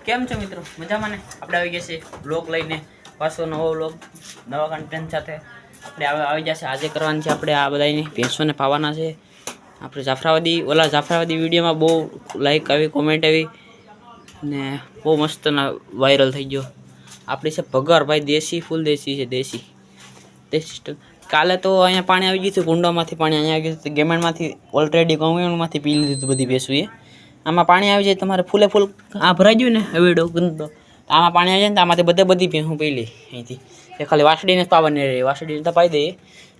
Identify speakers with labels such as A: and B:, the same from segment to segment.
A: કેમ છો મિત્રો? મજામાં ને? આપણે આવી ગયા છે વ્લોગ લઈને, પાછો નવો વ્લોગ નવા કન્ટેન્ટ સાથે આપણે આવી જશે. આજે કરવાની છે આપણે આ બધાની ભેંસોને પાવાના છે. આપણે જાફરાવાદી વિડીયોમાં બહુ લાઈક આવી, કોમેન્ટ આવી ને બહુ મસ્ત વાયરલ થઈ ગયો. આપણી છે ભગર ભાઈ, દેશી ફૂલ દેશી છે, દેશી કાલે તો અહીંયા પાણી આવી ગયું હતું, કુંડામાંથી પાણી અહીંયા આવી ગયું હતું, ગેમેણમાંથી ઓલરેડી ગૌણમાંથી પી લીધું હતું બધી ભેંસુએ. આમાં પાણી આવી જાય તમારે ફૂલે ફૂલ આ ભરાઈ ગયું ને હવેડો ગંદો, આમાં પાણી આવી જાય ને આમાંથી બધી ભેંસું પી લે અહીંથી. એ ખાલી વાસળીને જ પાવાની રહે, વાસળીને તો પાઈ દઈએ.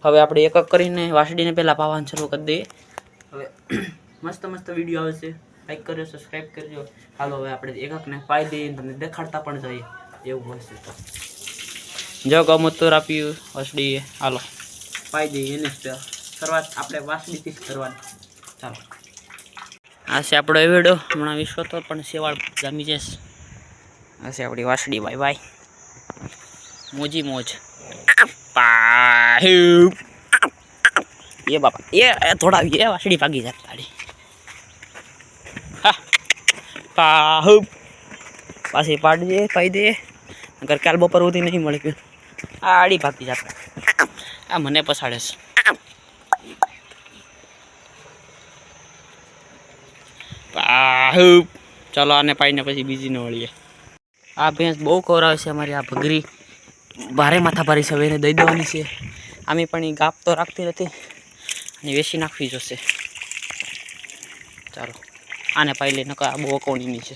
A: હવે આપણે એક એક કરીને વાસળીને પહેલાં પાવાનું શરૂ કરી દઈએ. હવે મસ્ત મસ્ત વિડીયો આવે છે, લાઈક કરજો, સબસ્ક્રાઈબ કરજો. હાલો હવે આપણે એક એકને પાઈ દઈએ, તમને દેખાડતા પણ જઈએ એવું હશે તો. જો ગૌમૂત્ર આપ્યું વાસળીએ, હાલો પાઈ દઈએ. એને શરૂઆત આપણે વાસળીથી જ કરવાની. ચાલો, આ છે આપણો એવેડો, હમણાં વિશ્વ તો પણ સેવાળ જામી જશે. આ છે આપણી વાસળી, ભાઈ ભાઈ મોજી મોજ. એ બાપા એ થોડા એ વાસળી ભાગી જાય તાળી. હા પાહુ પાછી પાડી દે, પાઈ દે, અગર કાલ બપોર સુધી નહીં મળે કે આ આડી ભાગી જતા. આ મને પસાડે છે. ચાલો આને પાઈને પછી બીજીને વળીએ. આ ભેંસ બહુ ખવડાવે છે અમારી, આ ભગરી ભારે માથા ભારી છે. હવે એને દઈ દેવાની છે. આમે પણ એ ગાપ તો રાખતી નથી અને વેચી નાખવી જોશે. ચાલો આને પાઈ લે, નકર આ બહુ અકોણીની છે.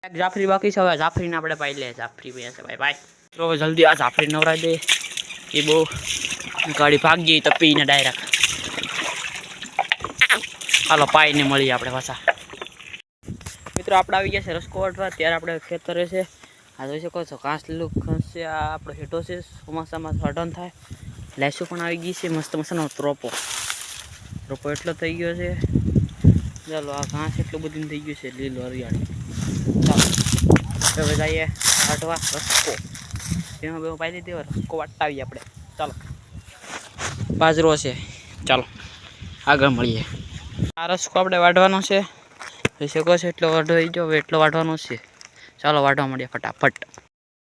A: એક જાફરી બાકી છે, હવે જાફરીને આપણે પાઈ લે. જાફરી ભેંસ છે ભાઈ ભાઈ. તો હવે જલ્દી આ જાફરી નવરાઈ દે. એ બહુ ગાડી ભાગ ગઈ તો પીને ડાયરેક્ટ. હાલો પાઈને મળીએ આપણે પાછા. મિત્રો આપણે આવી ગયા છે રસકો વાટવા. ત્યારે આપણે ખેતરે છે, આ જોઈ શકો છો ઘાસ લીલું ઘાસ છે. આ આપણો હેઠો છે, ચોમાસામાં સડન થાય. લાઈસો પણ આવી ગઈ છે, મસ્ત મસ્તનો રોપો એટલો થઈ ગયો છે. ચાલો આ ઘાસ એટલું બધું થઈ ગયું છે, લીલું હરિયાળી. ચાલો હવે જઈએ વાટવા રસકો. એમાં બે પાઈ દીધી, રસકો વાટતા આવીએ આપણે. ચાલો બાજરો છે, ચાલો આગળ મળીએ. આ રસકો આપણે વાટવાનો છે, જોઈ શકો છો એટલો વાઢો થઈ ગયો. હવે એટલો વાટવાનો છે. ચાલો વાટવા મળીએ ફટાફટ.